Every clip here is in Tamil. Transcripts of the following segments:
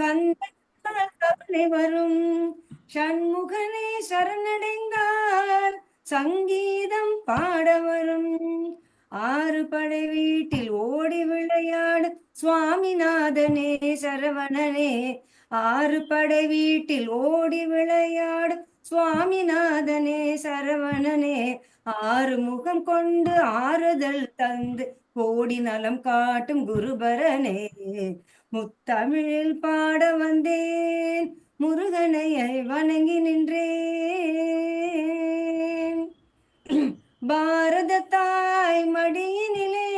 கந்த கவலை வரும். சண்முகனே சரணடைந்தால் சங்கீதம் பாட வரும். ஆறு படை வீட்டில் ஓடி விளையாடு சுவாமிநாதனே சரவணனே. ஆறு படை வீட்டில் ஓடி விளையாடு சுவாமிநாதனே சரவணனே. ஆறு முகம் கொண்டு ஆறுதல் தந்து கோடி நலம் காட்டும் குருபரனே. முத்தமிழில் பாட வந்தேன் முருகனையை வணங்கி நின்றேன். பாரத தாய் மடியினிலே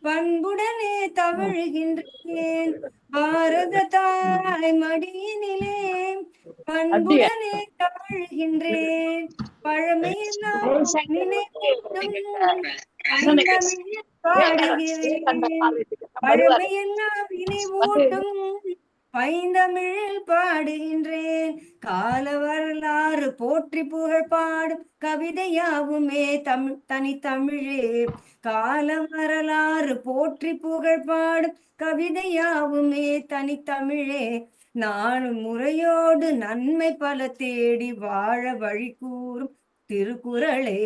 பண்புடனே தவழுகின்றேன். பாரத தாய் மடியினிலே பண்புடனே தவழுகின்றேன். பழமையெல்லாம் நினைவூட்டும் பைந்தமிழில் பாடுகிறேன். பழமையெல்லாம் நினைவூட்டும் பைந்தமிழில் பாடுகின்றேன். கால வரலாறு போற்றி புகழ் பாடும் கவிதையாவுமே தனித்தமிழே. கால வரலாறு போற்றி புகழ் பாடும் கவிதையாவுமே தனித்தமிழே. நானும் முறையோடு நன்மை பல தேடி வாழ வழி கூறும் திருக்குறளே.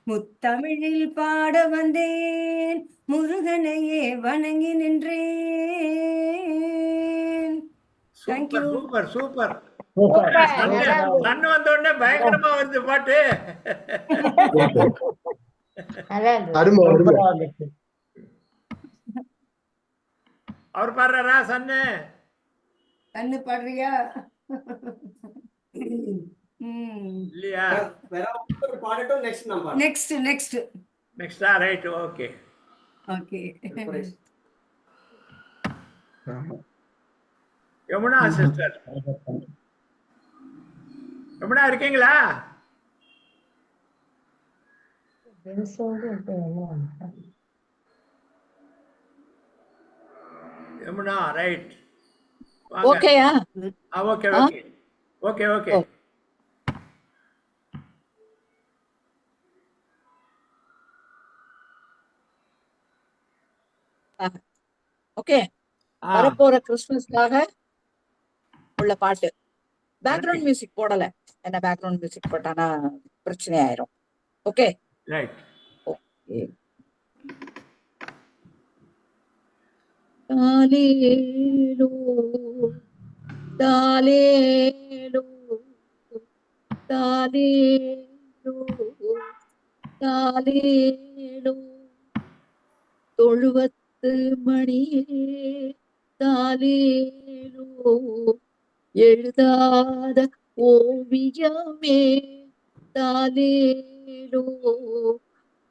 முத்தமிழில் பாட வந்தேன் முருகனையே வணங்கி நின்றேன். Super super super. கண்ணு வந்த உடனே பயங்கரமா வந்து பாட்டு. அவர் பாடுறாரா? சன்னு கண்ணு பாடுறியா? இல்லையா? நெக்ஸ்ட் நெக்ஸ்ட் நெக்ஸ்டா? Right, okay okay. Yamuna sister, Yamuna இருக்கீங்களா? யமுனா, ரைட். ஓகேயா? Okay okay okay okay. Okay, வரப்போற கிறிஸ்துமஸ்க்காக உள்ள பாட்டு. பேக்ரவுண்ட் மியூசிக் போடல, என்ன பேக்ரவுண்ட் மியூசிக் போட்டானா பிரச்சனை ஆயிரும். Okay right. ஓகே. தாலேலோ தாலேலோ தாலேலோ தாலேலோ தொழுவத்து மணியே தாலேலோ எழுதாத ஓவியமே தாலேலோ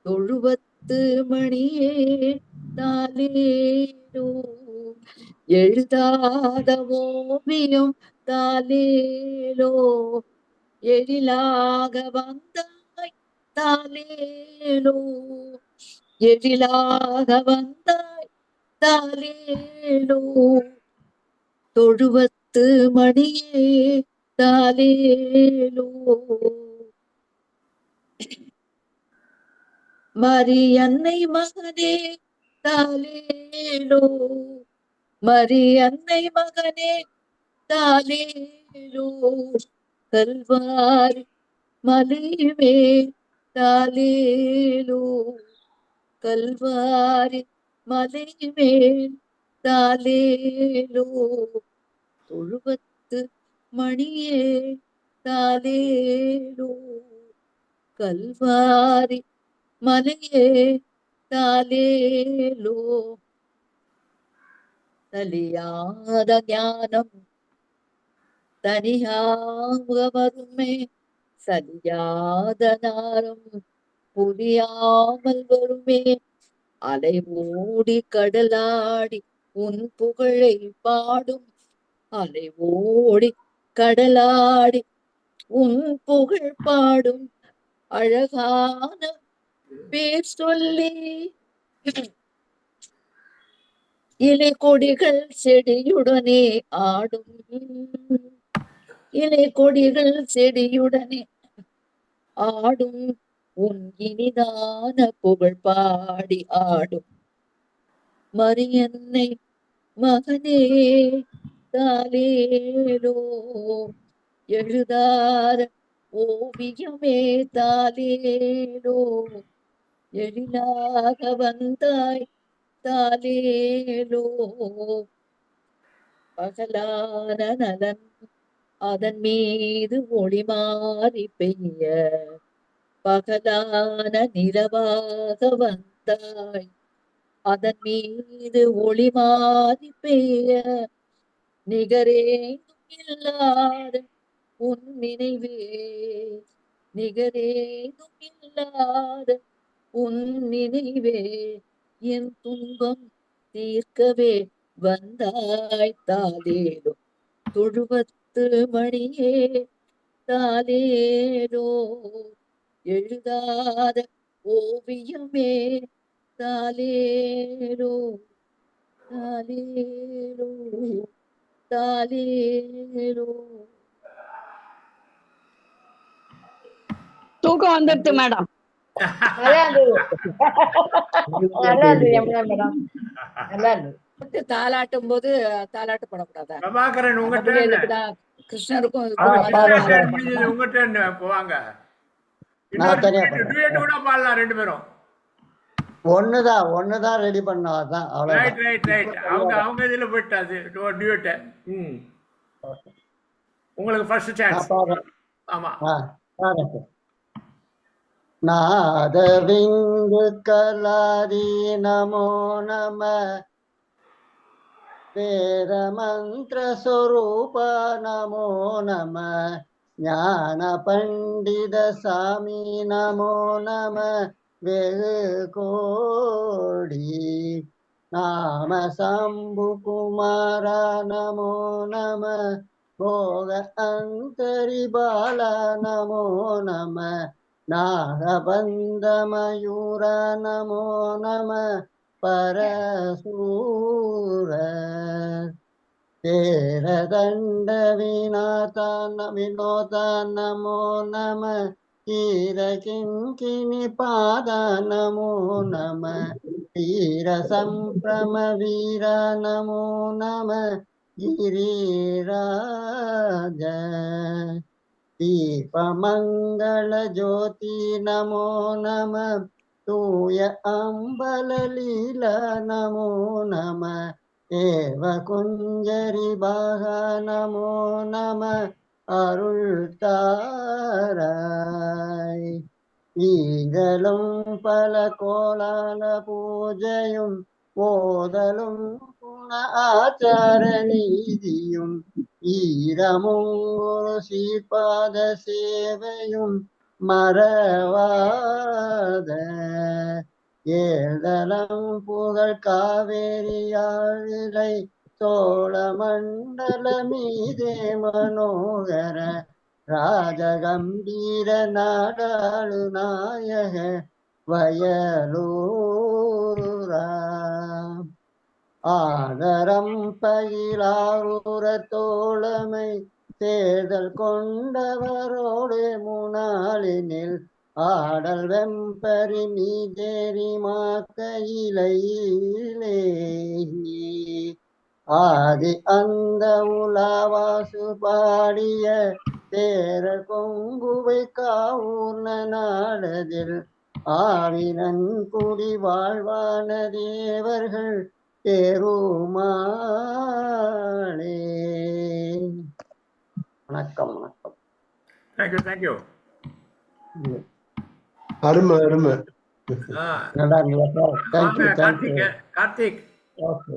தொழுவத்து மணியே தாலேலோ எழுதாத ஓவியம் தாலேலோ எழிலாக வந்தாய் தாலேலோ எழிலாக வந்தாய் தாலேலோ தொழுவத்து மணியே தாலேலோ மரியன்னை மகனே தாலேலோ மரியன்னை மகனே தாலேலோ கல்வாரி மலைவே தாலேலோ கல்வாரி மலைமேல் தாலேலோ தொழுவத்து மணியே தாலேலோ கல்வாரி மலையே தாலேலோ தலியாத ஞானம் தனியாக வருமே சரியாத நாரம் புரியாமல் வருமே அலை ஓடி கடலாடி உன் புகழை பாடும் அலை ஓடி கடலாடி உன் புகழ் பாடும் அழகான பேர் சொல்லி இலை கொடிகள் செடியுடனே ஆடும் இலை கொடிகள் செடியுடனே ஆடும் உன் இனிதான புகழ் பாடி ஆடும் மரியன்னை மகனே தாலேலோ எழுதாத ஓவியமே தாலேலோ எழிலாக வந்தாய் தாலேலோ பகலான நலன் அதன் மீது ஒளி மாறி பெய்ய பகலான நிலவாக வந்தாய் அதன் மீது ஒளி மாறி பெய்ய நிகரேதும் இல்லாத உன் நினைவே நிகரேதும் இல்லாத உன் நினைவே என் துன்பம் தீர்க்கவே வந்தாய் தாலேலோ தொழுவத்து மணியே தாலேலோ எழுதாத ஓவியமே தாலேலோ தாலேலோ தாலேலோ. தூக்கம் வந்துடுது மேடம். நல்லா இருந்தது. நல்லா இருந்தது யமுனா மேடம். நல்லா இருந்தது. தாலாட்டும் போது தாலாட்டு படக்கூடாதா? பிரபாகரன் உங்க அதுல turn. இதுக்குதான் கிருஷ்ணருக்கும் உங்க turn முடிஞ்சது, உங்க turn. போவாங்க. நான் தனியா duet கூட பாடலாம் ரெண்டு பேரும். ஒண்ணுதான் ரெடி பண்ணோம். அதான் ரைட் அவ்வளவுதான். Right right. அவங்க இதுல போயிட்டாது டியூட். உங்களுக்கு ஃபர்ஸ்ட் நான் சான்ஸ். பாடுறேன். ஆமா. பாடுறேன் சார். நாதவிந்து கலாதி நமோ நம வேத மந்திர ಸ್ವರೂಪ நமோ நம ஞான பண்டித சாமி நமோ நம வெகு கோடி நாம சம்பு குமார நமோ நம போக அந்தரி பால நமோ நம நாகபந்த மயூர நமோ நம பரசூர தேரதண்ட விநாத வினோத நமோ நம ஈர கிங்கினி பாத நமோ நம வீர சம்பிரம வீர நமோ நம ಗಿರಿರಾಜ ದೀಪಮಂಗಳ ಜ್ಯೋತಿ ನಮೋ ನಮ ತೂಯ ಅಂಬಲ ಲೀಲ ನಮೋ ನಮ ಏವ ಕುಂಜರಿ ಬಾಹ ನಮೋ ನಮ அருள் தாராய் ஈகளும் பல கோலால பூஜையும் ஓதலும் குண ஆச்சார நீதியும் ஈரமும் ஒரு சீர்பாத சேவையும் மறவாத ஏதலம் புகழ் காவேரியாழிலை சோழ மண்டல மீதே மனோகர ராஜகம்பீர நாடாளு நாயக வயலூரா ஆதரம் பயிலாரூர தோழமை தேர்தல் கொண்டவரோடு முனாளினில் ஆடல் வெம்பரி மீதேறி மாக்கையிலே ஆதி அந்த உலாவாசு பாடிய தேரர் கொங்குவை காவூர்ண நாடதில் ஆவினன் குடி வாழ்வான தேவர்கள் பெருமாளே. வணக்கம் வணக்கம். Thank you thank you. அருமை அருமை. நல்லா இருந்ததா sir? Thank you thank you. Karthik. Okay.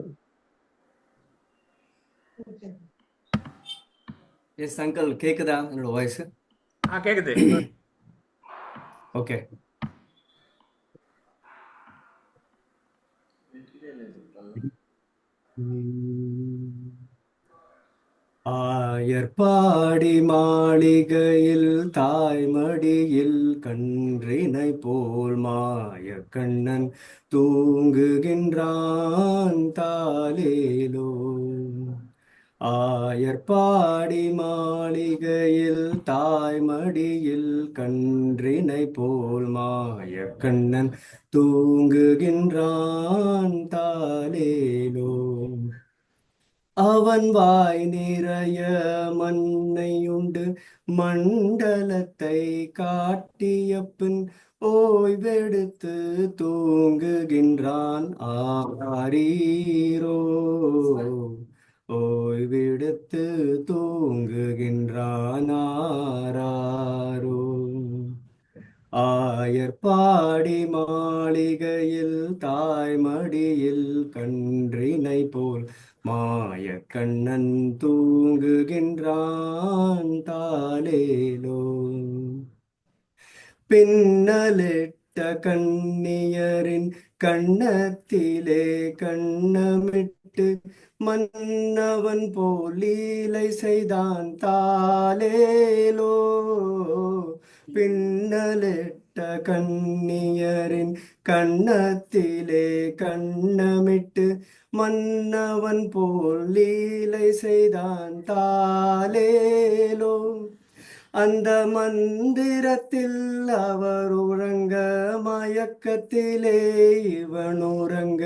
Yes uncle, கேக்குதா என்னோட வாய்ஸ்? கேக்குது. ஓகே. ஆயர்பாடி மாளிகையில் தாய்மடியில் கன்றினை போல் மாய கண்ணன் தூங்குகின்றான் தாலேலோ. ஆயர்பாடி மாளிகையில் தாய்மடியில் கன்றினை போல் மாய கண்ணன் தூங்குகின்றான் தாலேலோ. அவன் வாய் நிறைய மண்ணையுண்டு மண்டலத்தை காட்டிய பின் ஓய்வெடுத்து தூங்குகின்றான் ஆரீரோ. ஓய்வெடுத்து தூங்குகின்றான் ஆராரோ. ஆயர்பாடி மாளிகையில் தாய்மடியில் கன்றினை போல் மாயக் கண்ணன் தூங்குகின்றான் தாலேலோ. பின்னலிட்ட கண்ணியரின் கண்ணத்திலே கண்ணமிட்டு மன்னவன் போல் லீலை செய்தான் தாலேலோ. பின்னலிட்ட கண்ணியரின் கண்ணத்திலே கண்ணமிட்டு மன்னவன் போல் லீலை செய்தான் தாலேலோ. அந்த மந்திரத்தில் அவர் உறங்க மயக்கத்திலே இவன் உறங்க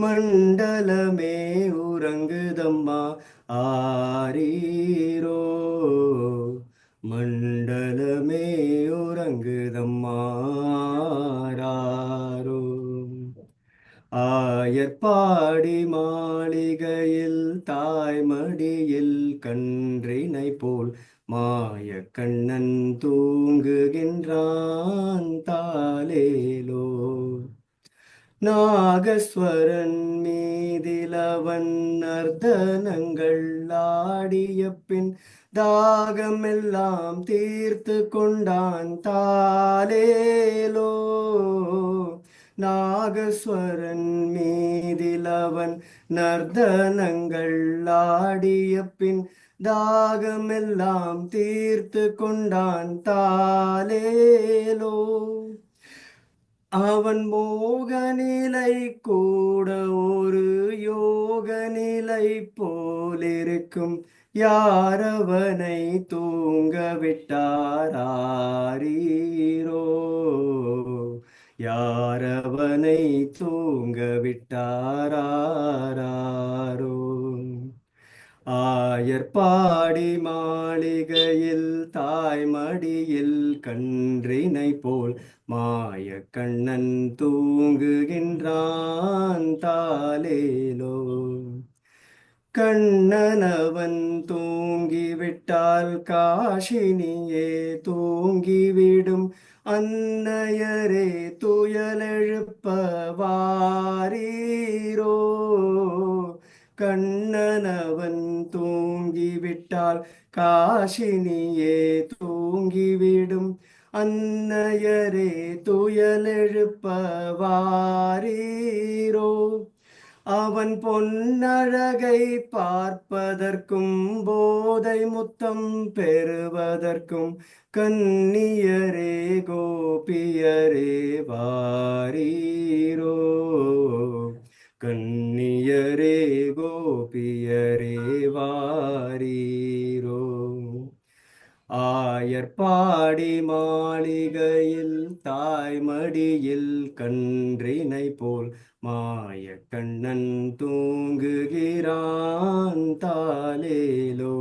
மண்டலமே உறங்குதம்மா ஆரீரோ. மண்டலமே உறங்குதம்மா ஆராரோ. ஆயர்பாடி மாளிகையில் தாய்மடியில் கன்றினை போல் மாயக் கண்ணன் தூங்குகின்றான் தாலேலோ. நாகஸ்வரன் மீதிலவன் நர்த்தனங்கள் ஆடிய பின் தாகமெல்லாம் தீர்த்து கொண்டான் தாலேலோ. நாகஸ்வரன் மீதிலவன் நர்த்தனங்கள் ஆடிய பின் தாகமெல்லாம் தீர்த்து கொண்டான் தாலேலோ. அவன் மோக நிலை கூட ஒரு யோக நிலை போலிருக்கும் யாரவனை தூங்க விட்டாரீரோ. யாரவனை தூங்க விட்டாரோ. ஆயர்பாடி மாளிகையில் தாய்மடியில் கன்றினை போல் மாயக் கண்ணன் தூங்குகின்றான் தாலேலோ. கண்ணனவன் தூங்கிவிட்டால் காஷினியே தூங்கிவிடும் அன்னையரே துயலெழுப்ப வாரீரோ. கண்ணனவன் தூங்கிவிட்டால் காஷினியே தூங்கிவிடும் அன்னையரே துயலெழுப்ப வாரீரோ. அவன் பொன்னழகை பார்ப்பதற்கும் போதை முத்தம் பெறுவதற்கும் கன்னியரே கோபியரே வாரீரோ. கன்னியரே கோபியரே வாரீரோ. ஆயர்பாடி மாளிகையில் தாய்மடியில் கன்றினை போல் மாயக் கண்ணன் தூங்குகிறான் தாலேலோ.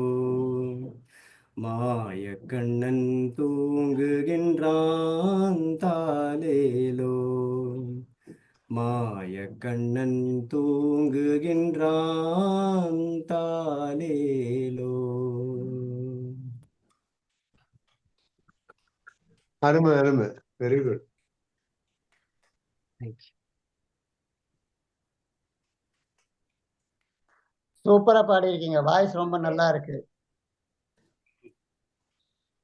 மாயக் கண்ணன் தூங்குகின்றான் தாலேலோ. மாயக் கண்ணன் தூங்குகின்றான் தாலேலோ. அருமை அருமை, வெரி குட். சூப்பரா பாடியிருக்கீங்க, வாய்ஸ் ரொம்ப நல்லா இருக்கு.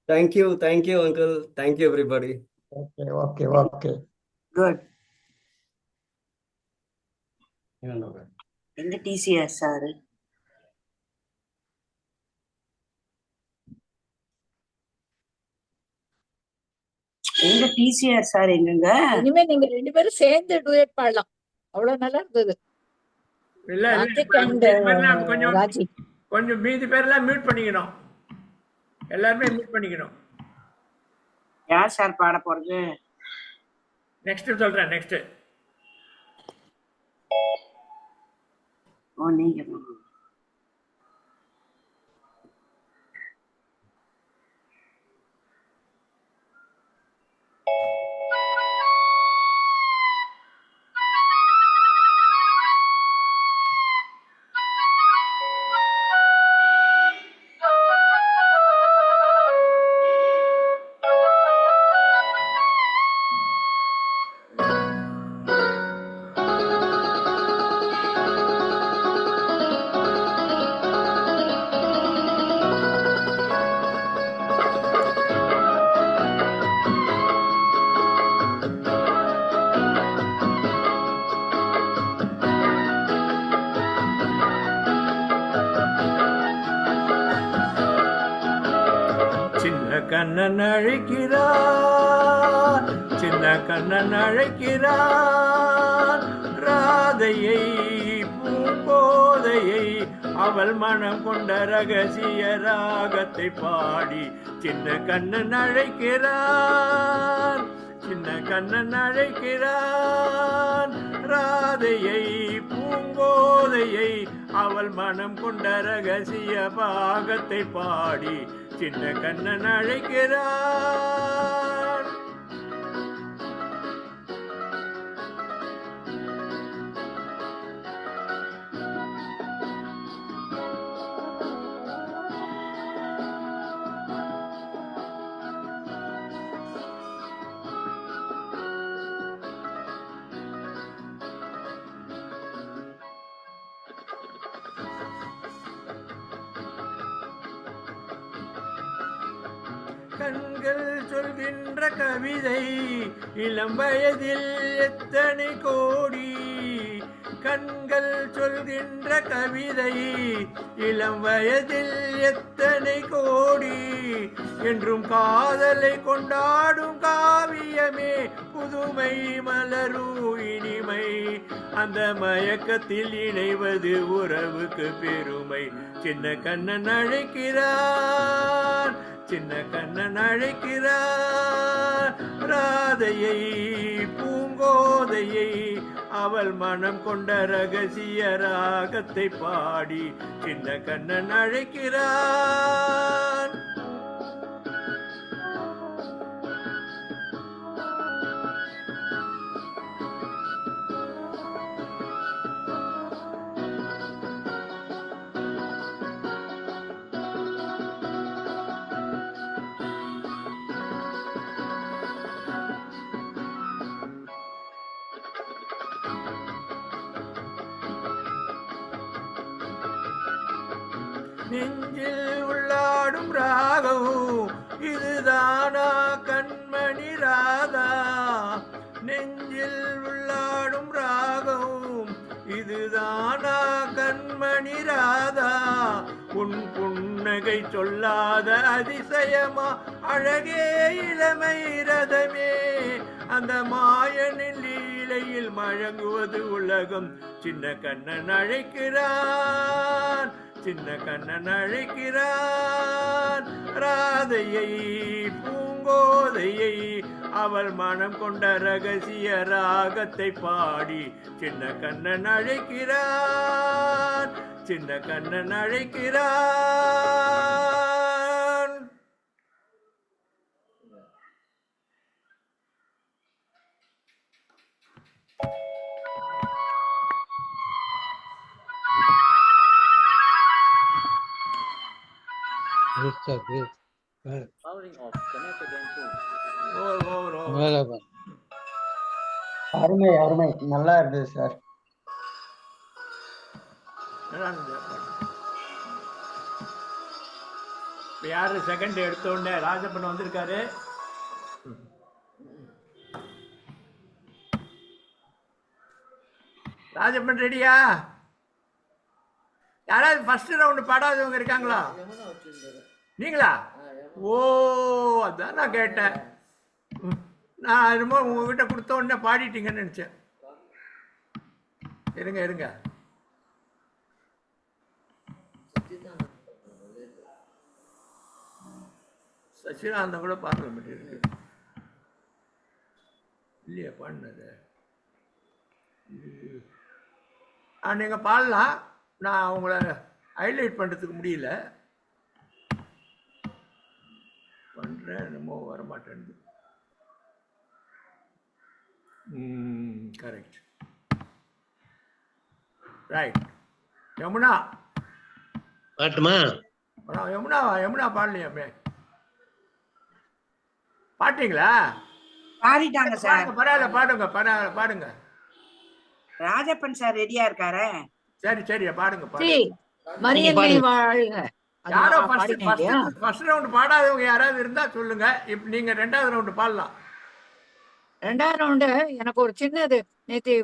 Thank you uncle, thank you everybody. Okay okay okay, good. என்ன எங்க டிசிஆர் சார்? எங்க டிசிஆர் சார் எங்கங்க? இனிமே நீங்க 2 பேரும் சேர்ந்து டூயட் பாடலாம். அவ்வளவு நல்லா இருந்தது. இல்ல கார்த்திக் and கொஞ்சம் ராஜி. கொஞ்சம் மீதி பேர்லாம் மியூட் பண்ணிக்கணும். எல்லாருமே மியூட் பண்ணிக்கணும். யார் சார் பாட போறது? நெக்ஸ்ட் சொல்றேன், நெக்ஸ்ட். ஓ நீங்க. கண்ணன் அழைக்கிறான், சின்ன கண்ணன் அழைக்கிறான். ராதையை பூங்கோதையை அவள் மனம் கொண்ட ரகசிய ராகத்தை பாடி சின்ன கண்ணன் அழைக்கிறான், சின்ன கண்ணன் அழைக்கிறான். ராதையை பூங்கோதையை அவள் மனம் கொண்ட ரகசிய பாகத்தை பாடி சின்ன கண்ணன் அழைக்கிறான். கண்கள் சொல்கின்ற கவிதை இளம் வயதில் எத்தனை கோடி. கண்கள் சொல்கின்ற கவிதை இளம் வயதில் எத்தனை கோடி. என்றும் காதலை கொண்டாடும் காவியமே புதுமை மலரும் இனிமை. அந்த மயக்கத்தில் இணைவது உறவுக்கு பெருமை. சின்ன கண்ணன் அழைக்கிறான், சின்ன கண்ணன் அழைக்கிறான். ராதையை பூங்கோதையை அவள் மனம் கொண்ட ரகசிய ராகத்தை பாடி சின்ன கண்ணன் அழைக்கிறான். நெஞ்சில் உள்ளாடும் ராகம் இதுதானா கண்மணி ராதா. நெஞ்சில் உள்ளாடும் ராகம் இதுதானா கண்மணி ராதா. உன் புன்னகை சொல்லாத அதிசயமா அழகே இளமை ரதமே. அந்த மாயனின் லீலையில் மழங்குவது உலகம். சின்ன கண்ணன் அழைக்கிறான், சின்ன கண்ணன் அழைக்கிறான். ராதையை பூங்கோதையை அவள் மனம் கொண்ட ரகசிய ராகத்தை பாடி சின்ன கண்ணன் அழைக்கிறான், சின்ன கண்ணன் அழைக்கிறான். Great, sir. Great. Well, Powering off. Connect again soon. over. well, well. அருமை அருமை நல்லா இருந்தது சார். இப்ப யாரு செகண்ட் எடுத்த உடனே ராஜப்பன் வந்திருக்காரு. ராஜப்பன் ரெடியா? யாராவது ஃபர்ஸ்ட் ரவுண்டு பாடாதவங்க இருக்காங்களா? நீங்களா? ஓ, அதான் நான் கேட்டேன். நான் என்னமோ உங்ககிட்ட கொடுத்த உடனே பாடிட்டீங்கன்னு நினைச்சேன். இருங்க இருங்க. சச்சிதானந்தம் கூட பார்க்க மாட்டேருக்கு இல்லையா பாடினது? நீங்கள் பாடலாம், நான் உங்களை ஹைலைட் பண்ணுறதுக்கு முடியல. பண்ணுறேன், என்னமோ வரமாட்டேன். Correct, right. யமுனா பாட்டுமா? யமுனா பாடலையாமே? பாட்டீங்களா? பாடிட்டாங்க சார். பரவாயில்ல, பாடுங்க. ராஜப்பன் சார் ரெடியா இருக்காரு. சரி பாடுங்க. மரியன்னை வாழ்க. யாரோ ஃபர்ஸ்ட் ரவுண்ட் பாடாதவங்க யாராவது இருந்தா சொல்லுங்க. இப்ப நீங்க ரெண்டாவது ரவுண்ட் பாடலாம். ரெண்டாவது ரவுண்டு எனக்கு ஒரு சின்னது நேற்று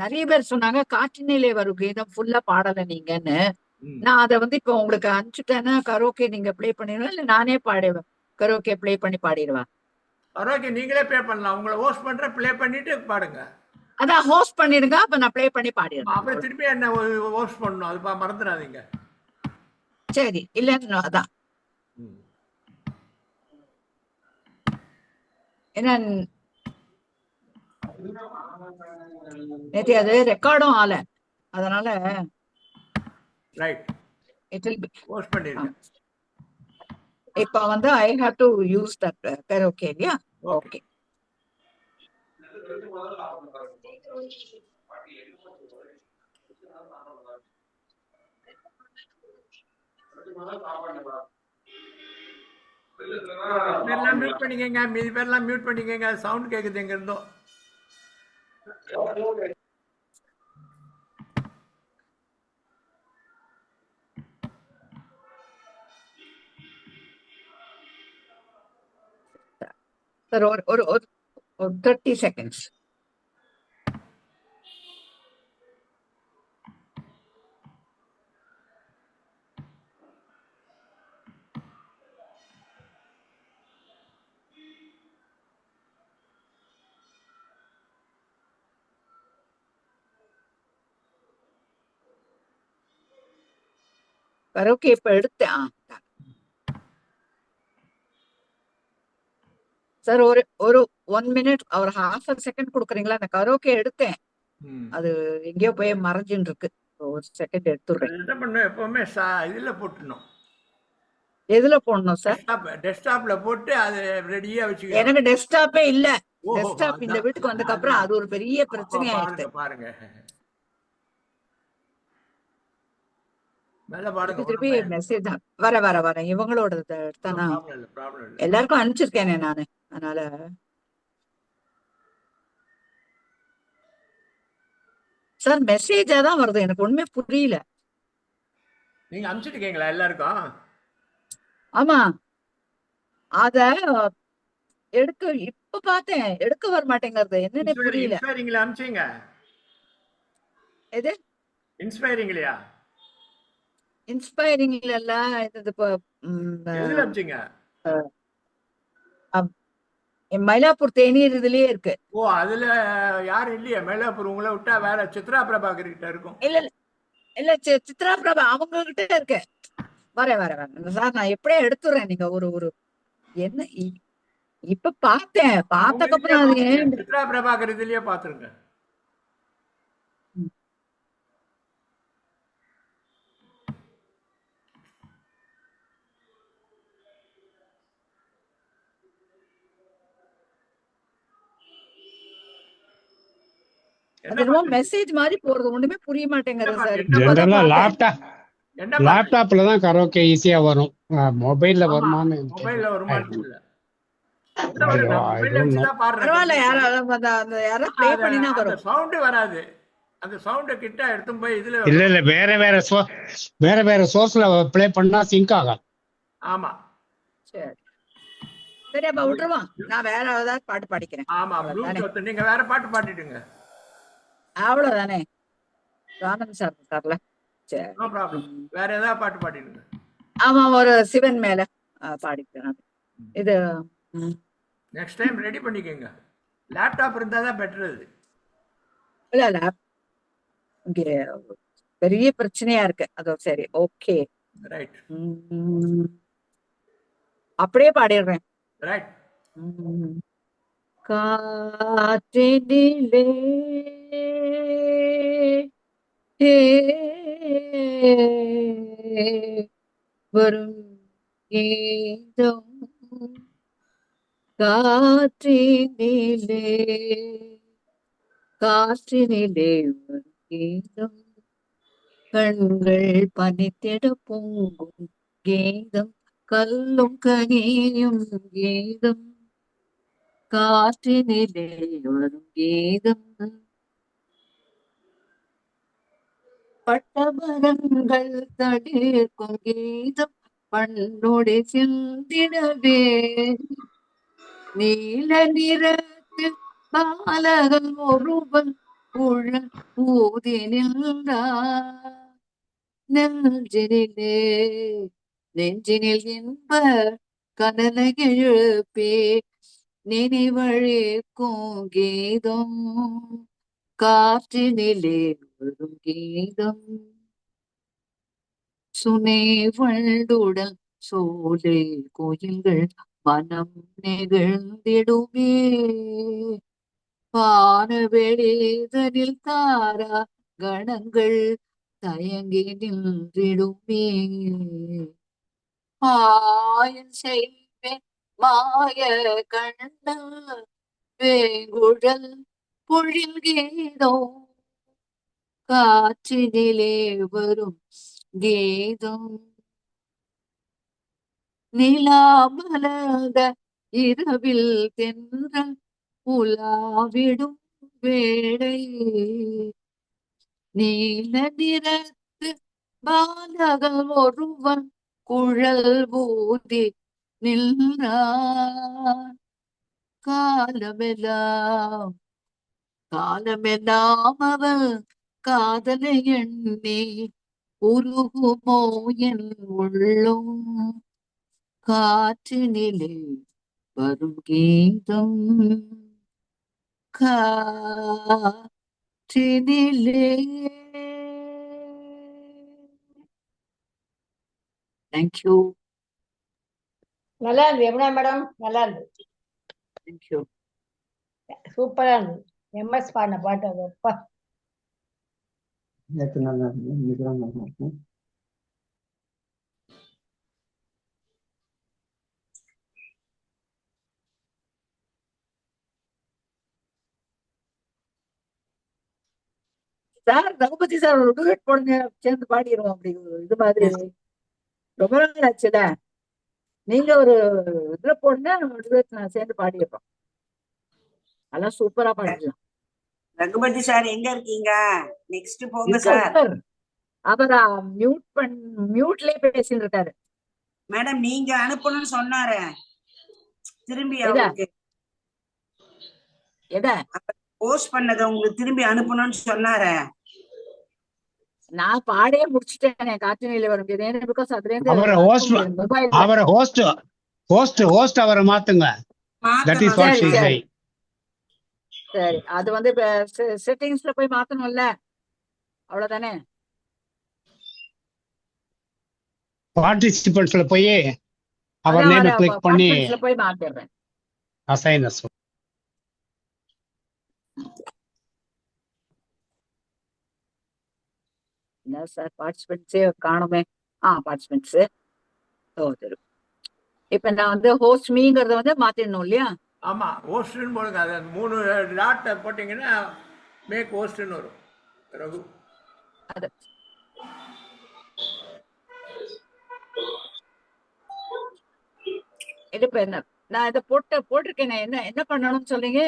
நிறைய பேர் சொன்னாங்க காற்றினிலே வரும் கீதம் ஃபுல்லா பாடல நீங்கன்னு. நான் அதை இப்ப உங்களுக்கு அனுப்பிச்சுட்டேன்னா கரோக்கே நீங்க ப்ளே பண்ணிடுவேன், இல்ல நானே கரோக்கே ப்ளே பண்ணி பாடிடுவா. ஓகே, நீங்களே ப்ளே பண்ணலாம். உங்களை ஹோஸ்ட் பண்றேன், ப்ளே பண்ணிட்டு பாடுங்க. அதான் ஹோஸ்ட் பண்ணிடுங்க, அப்ப நான் ப்ளே பண்ணி பாடிடுறேன். அப்புறம் திருப்பி என்ன ஹோஸ்ட் பண்ணணும், அது மறந்துடாதீங்க. சரி, இல்லன்னு அதான் ஏன்னா நேத்து அது ரெக்கார்டும் ஆல, அதனால right, it will be. Host பண்ணிருங்க. இப்ப வந்து I have to use that karaoke இல்லையா? ஓகே. பேர்லாம் மியூட் பண்ணிக்கங்க, மீதி பேர்லாம் மியூட் பண்ணிக்கங்க. சவுண்ட் கேக்குது எங்க இருந்தோ. சார் ஒரு 30 seconds. கரோக்கே இப்ப எடுத்தேன். சார் ஒரு 1 minute ஒரு half a second கொடுக்குறீங்களா? அந்த கரோக்கே எடுத்தேன், அது எங்கேயோ போய் மறைஞ்சுன்னு இருக்கு. ஒரு செகண்ட் எடுத்துடுறேன். என்ன பண்ணும், எப்பவுமே இதுல போட்டுணும். எதுல போடணும் சார்? டெஸ்க்டாப்ல போட்டு அது ரெடியா வச்சுக்கணும். எனக்கு டெஸ்க்டாப்பே இல்ல. டெஸ்க்டாப் இந்த வீட்டுக்கு வந்ததுக்கு அப்புறம் அது ஒரு பெரிய பிரச்சனை ஆயிடுச்சு. பாருங்க, மேல பாருங்க. திருப்பி மெசேஜ் வர இவங்களோட எடுத்தானா ப்ராப்ளம் இல்ல. எல்லாருக்கும் அனுப்பிச்சிருக்கேனே நானு, அதனால சார் மெசேஜா தான் வருது, எனக்கு ஒண்ணுமே புரியல. நீங்க அனுப்பிச்சிருக்கீங்களா எல்லாருக்கும்? ஆமா, அத எடுக்க இப்ப பார்த்தேன், எடுக்க வர மாட்டேங்கிறது, என்னன்னு புரியல. இன்ஸ்பைரிங்ல அனுப்பிச்சீங்க? எது இன்ஸ்பைரிங்லையா? இன்ஸ்பைரிங்ல இல்ல, இது இப்ப எதுல அனுப்பிச்சீங்க? மயிலாப்பூர் தேநீர் இதுலயே இருக்கு. ஓ, அதுல யாரும் இல்லையா? மயிலாப்பூர் உங்களை விட்டா வேற சித்ரா பிரபாகர் கிட்ட இருக்கும். இல்ல இல்ல சித்ரா பிரபா அவங்க கிட்ட இருக்கு. வரேன் சார், நான் எப்படியே எடுத்துறேன். நீங்க ஒரு என்ன இப்ப பார்த்தேன், பார்த்தக்கப்புறம் அது ஏன் சித்ரா பிரபாகர் இதுலயே பாத்துருங்க. அது மெசேஜ் மாதிரி போறது ஒண்ணுமே புரிய மாட்டேங்குது சார். ஜெனரலா லேப்டாப்ல தான் கரோக்கே ஈஸியா வரும், மொபைல்ல வருமான்னு மொபைல்ல வருமானம் இல்ல. பரவாயில்ல, யாராவது ப்ளே பண்ணினா வரும். சவுண்ட் வராது, அந்த சவுண்ட கிட்ட எடுத்து போய் இதுல இல்ல வேற சோர்ஸ்ல ப்ளே பண்ணா சிங்க் ஆகும். ஆமா, சரி அப்ப விட்டுருவா, நான் வேற ஏதாவது பாட்டு பாடிக்கிறேன். ஆமா, ப்ளூடூத் நீங்க வேற பாட்டு பாடிடுங்க. அவ்வளவுதானே, ஆனந்த் சார் இருக்கார்ல. சரி, நோ ப்ராப்ளம், வேற ஏதாவது பாட்டு பாடிடுங்க. ஆமா, ஒரு சிவன் மேல பாடிக்கிறேன். இது நெக்ஸ்ட் டைம் ரெடி பண்ணிக்கங்க. லேப்டாப் இருந்தா தான் பெட்டர். அது இல்ல இங்க பெரிய பிரச்சனையா இருக்கு. அதோ சரி, ஓகே, ரைட், அப்படியே பாடிடுறேன். ரைட். காற்றினிலே வரும் கீதம், காற்றினிலே வரும் கீதம், கண்கள் பனித்திட பொங்கும் கீதம், கல்லும் கனியும் கீதம், காற்றினிலே வரும் கீதம், பட்டமரங்கள் தளிர்க்கும் கீதம், பண்ணோடு சிந்திடவே, நீல நிறத்து பாலகன் ஒருவன் உழல் ஊதி நின்றார், நெஞ்சினில் இன்ப கனலை எழுப்பி நினைவழிக்கும் கீதம், காற்றினிலே வரும் கீதம், சுனை வண்டுடல் சோலை கோயில்கள் மனம் நெகிழ்ந்திடுமே, வானவெளிதனில் தாரா கணங்கள் தயங்கி நின்றிடுமே, ஆயன் செய்வேன் மாய கண்ணல் வேங்குழல் பொழில் கீதம், காற்றினிலே வரும் கீதம், நிலா மலர்ந்த இரவில் தென்றல் உலாவிடும் வேளை, நீல நிறத்து பாலகன் ஒருவன் குழல் ஊதி நின்றான், காலமெல்லாம் காலமெல்லாம் அவன் காதலை எண்ணி உருகுமோ என் உள்ளம், காற்றினிலே வரும் கீதம், காற்றினிலே. தேங்க்யூ. நல்லா இருந்தது யமுனா மேடம், நல்லா இருந்தது, தேங்க்யூ. சூப்பரா இருந்தது. எம்எஸ் பாடின பாட்டு அது. அப்பா, நேற்று நல்லா இருந்தது, இன்னைக்கு தான் நல்லா இருக்கு. சார் ரகுபதி சார் ஒரு டூயட் போடுங்க, சேர்ந்து பாடிடுவோம். அப்படி இது மாதிரி ரொம்ப நாள் ஆச்சுல, நீங்க ஒரு இதுல போடுங்க, டூயட் நான் சேர்ந்து பாடிடுறோம். அதெல்லாம் சூப்பரா பாடிடலாம். ரகுபதி சார் எங்க இருக்கீங்க? நெக்ஸ்ட் போங்க சார். சார் அவரா மியூட்லயே பேசிட்டு இருக்காரு. மேடம் நீங்க அனுப்பணும்னு சொன்னாரு, திரும்பி எத அவருக்கு எத போஸ்ட் பண்ணதை உங்களுக்கு திரும்பி அனுப்பணும்னு சொன்னாரு. நான் பாடே முடிச்சுட்டேன். காற்றினிலே வரும் கீதம், பிகாஸ் அதுல இருந்து அவரை ஹோஸ்ட் மொபைல். அவரை ஹோஸ்ட் அவரை மாத்துங்க. தட் இஸ் வாட் ஷீ சரி சே. சரி, அது வந்து செட்டிங்ஸ்ல போய் மாத்தணும்ல, அவ்வளவுதானே. பார்ட்டிசிபென்ட்ஸ்ல போய் அவர் நேம் கிளிக் பண்ணி பார்ட்டிசிபென்ட்ஸ்ல போய் மாத்திடுறேன். Assign us. என்ன சார் பார்ட்டிசிபென்ட்ஸே காணுமே. பார்ட்டிசிபென்ட்ஸ். ஓ சரி. இப்ப நான் வந்து ஹோஸ்ட் மீங்கிறத வந்து மாத்திடணும் இல்லையா? ஆமா, ஹோஸ்ட்னு போடுங்க. அது 3 டாட் போட்டீங்கன்னா மேக் ஹோஸ்ட்னு வரும். ரகு அது இது இப்ப என்ன, நான் இதை போட்டிருக்கேனே, என்ன என்ன பண்ணணும்னு சொல்றீங்க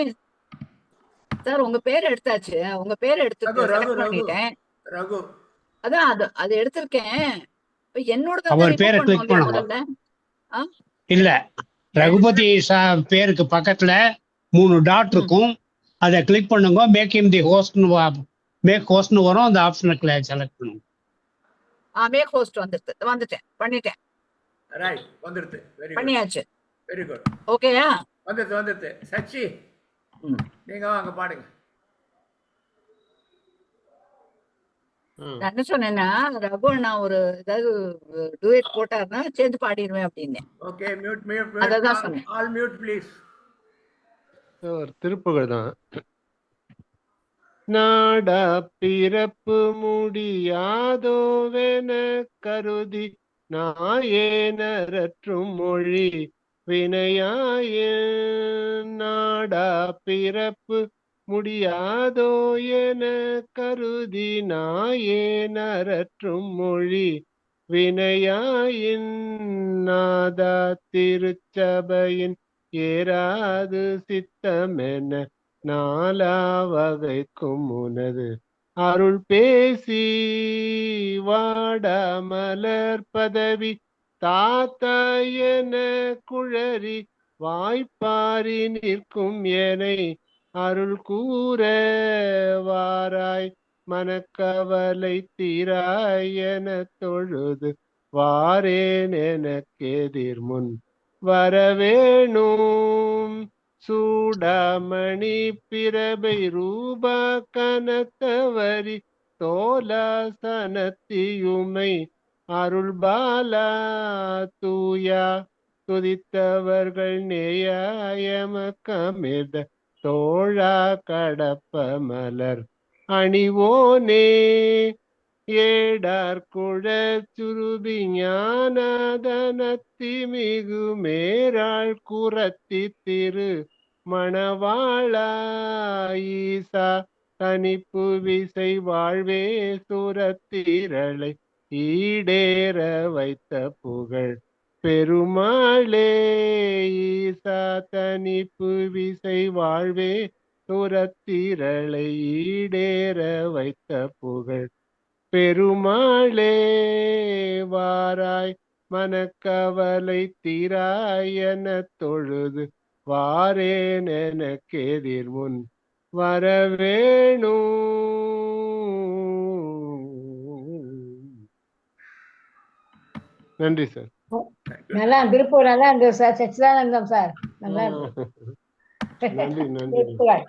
சார்? உங்க பேர் எடுத்தாச்சு, உங்க பேர் எடுத்து ரகு ரகு செலக்ட் ரகு பண்ணிட்டேன். ரகு அதான் அது எடுத்திருக்கேன். இப்ப என்னோட அவர் பேரை கிளிக் பண்ணுங்க. முதல்ல இல்ல, ரகுபதி பேருக்கு பக்கத்துல 3 டாட் இருக்கும். அதை கிளிக் பண்ணுங்க. மேக் ஹிம் தி ஹோஸ்ட்னு வரும். அந்த ஆப்ஷனை செலக்ட் பண்ணுங்க. மேக் ஹோஸ்ட் வந்துட்டேன் பண்ணிட்டேன். ரைட், வந்துருது. வெரி குட், பண்ணியாச்சு. Very good. ஓகேயா? வந்துருது. சச்சி நீங்க வாங்க பாடுங்க. நான் என்ன சொன்னேன்னா, ரகு நான் ஒரு ஏதாவது டூயட் போட்டாருன்னா சேர்ந்து பாடிடுவேன் அப்படின்னு. ஓகே, மியூட் அததான் சொன்னேன். All mute please. ஒரு திருப்புகழ் தான். நாடா பிறப்பு முடியாதோவென கருதி நாயேனற்றும் மொழி வினையாய, நாடா பிறப்பு முடியாதோ என கருதி நாயேனற்றும் மொழி வினையாயின், நாதா திருச்சபையின் ஏறாது சித்தமென நாலா வகைக்கும் உனது அருள் பேசி, வாடா மலர் பதவி தாத்தா என குழறி வாய்ப்பாரி நிற்கும் எனை அருள் கூற வாராய், மனக்கவலை தீராய் என தொழுது வாரேன் எனக்கெதிர் முன் வரவேணும் சூடாமணி பிரபை ரூபா கனத்தவரி தோலாசனத்தியுமை அருள் பாலா தூயா துதித்தவர்கள் நேயமக்கமித தோழா கடப்ப மலர் அணிவோனே ஏடார் குழச்சுருபி ஞானதனத்தி மிகு மேராள் குரத்தி திரு மணவாளா ஈசா தனிப்பு விசை வாழ்வே சுரத்திரளை ஈடேற வைத்த புகழ் பெருமாளே ஈசா தனிப்பு விசை வாழ்வே சுரத்திரளை ஈடேற வைத்த புகழ் பெருமாளே வாராய் மனக்கவலை தீராயன தொழுது வாரேன் எனக்கெதிர் முன் வரவேணும். நன்றி சார். நல்லா திருப்பூர் நல்லா இருந்தது சார். சச்சிதானந்தம் சார் நல்லா இருந்தது. நன்றி நன்றி Tiruppur.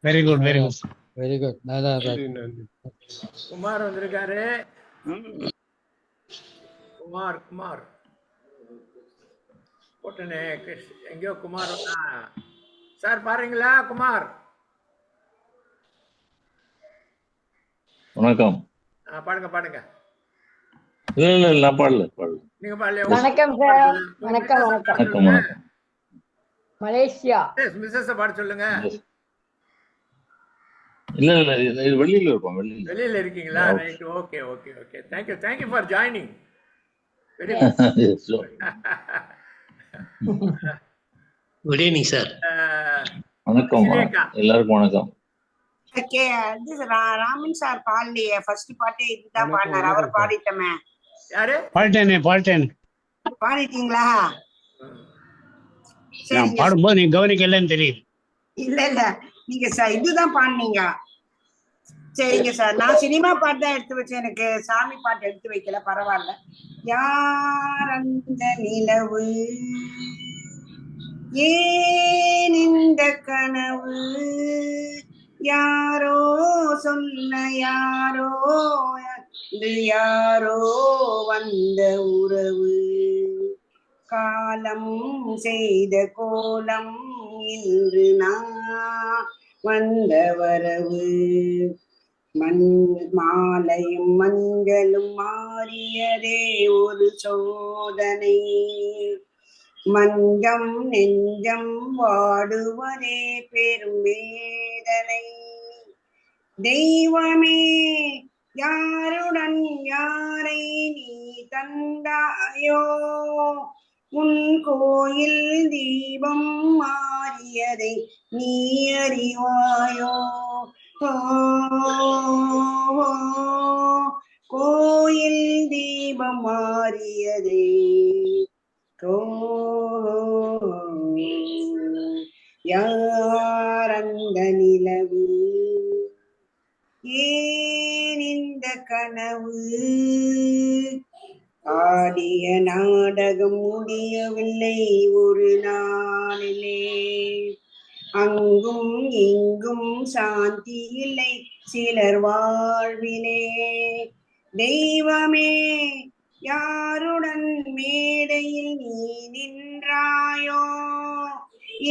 Very good very good. Very good. நல்லா நன்றி நன்றி. குமார் வந்திருக்காரு. குமார் குமார் போட்டனே எங்கேயோ குமார் சார் பாருங்களா? குமார் வணக்கம். பாடுங்க பாடுங்க. இல்ல நான் பாடல நீங்க பாடல. வணக்கம் சார். வணக்கம் வணக்கம் வணக்கம் வணக்கம். மலேசியா. மிஸ்ஸஸ் பாட சொல்லுங்க. இல்ல இது வெளியில இருக்கோம். வெளியில இருக்கீங்களா? Right. Okay okay okay. Thank you for joining. Very good evening sir. வணக்கம் எல்லாருக்கும் வணக்கம். ராமன் சார் பாடலையே, ஃபர்ஸ்ட் பாட்டே இதுதான் பாடினார். அவர் பாடிட்டமே. யாரு? பாடிட்டேன். பாடிட்டீங்களா? நான் பாடும்போது நீங்க கவனிக்கலன்னு தெரியுது. இல்ல நீங்க இதுதான் பாடுனீங்க. சரிங்க சார். நான் சினிமா பாட்டு தான் எடுத்து வச்சேன். எனக்கு சாமி பாட்டு எடுத்து வைக்கல. பரவாயில்ல. யார் அந்த நிலவு, ஏன் இந்த கனவு, யாரோ சொன்ன யாரோ யாரோ வந்த உறவு, காலம் செய்த கோலம் இன்று நான் வந்த வரவு, மாலையும் மஞ்சளும் மாறியதே ஒரு சோதனை, மஞ்சம் நெஞ்சம் வாடுவதே பெரும் வேதனை, தெய்வமே யாருடன் யாரை நீ தந்தாயோ, உன் கோயில் தீபம் மாறியதை நீ அறிவாயோ, கோயில் தீபம் மாறியதே யார் அந்த நிலவு, ஏன் இந்த கனவு, ஆடிய நாடகம் முடியவில்லை ஒரு நாளிலே, அங்கும் இங்கும் சாந்தி இல்லை சிலர் வாழ்விலே, தெய்வமே யாருடன் மேடையில் நீ நின்றாயோ,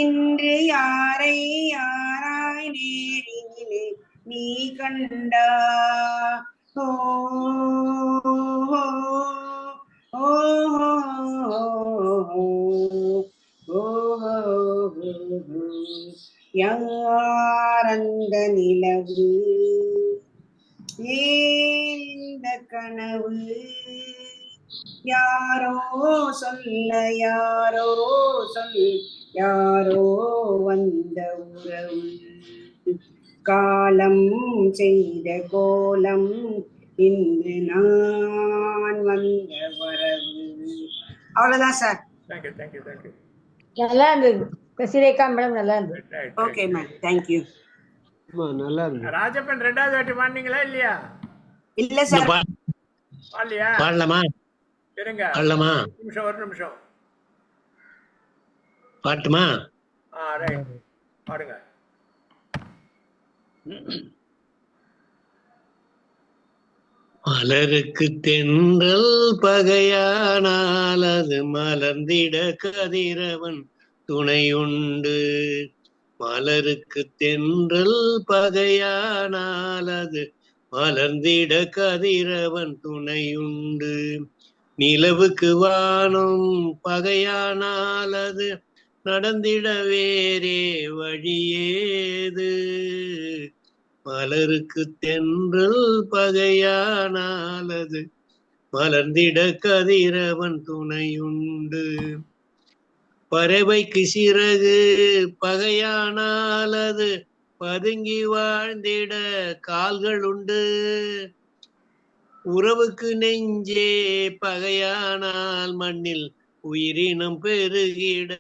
இன்று யாரை யாராய் நேரிலே நீ கண்டா, ஓ யார் அந்த நிலவு, ஏன் இந்த கனவு, யாரோ சொல்ல யாரோ சொல் யாரோ வந்த உறவு, காலம் செய்த கோலம் இன்று நான் வந்த வரவு. அவ்வளவுதான் சார். தேங்க்யூ. நல்லா இருந்தது. கசிரேகா மேடம் நல்லா இருந்தது. Okay ma'am, thank you. நல்லா இருக்கு. ராஜப்பன் ரெண்டாவது வாட்டி பாடுனீங்களா இல்லையா? இல்ல சார். பாடலையா? பாடலாமா? இருங்க பாடலாமா? ஒரு நிமிஷம். பாட்டுமா? ரைட், பாடுங்க. மலருக்கு தென்றல் பகையானால் அது மலர்ந்திட கதிரவன் துணையுண்டு. மலருக்கு தென்றல் பகையானால் அது மலர்ந்திட கதிரவன் துணையுண்டு. நிலவுக்கு வானம் பகையானால் அது நடந்திட வேறே வழியேது. மலருக்கு தென்றல் பகையானால் அது மலர்ந்திட கதிரவன் துணையுண்டு. பறவைக்கு சிறகு பகையானால் அது பதுங்கி வாழ்ந்திட கால்கள் உண்டு. உறவுக்கு நெஞ்சே பகையானால் மண்ணில் உயிரினம் பெருகிட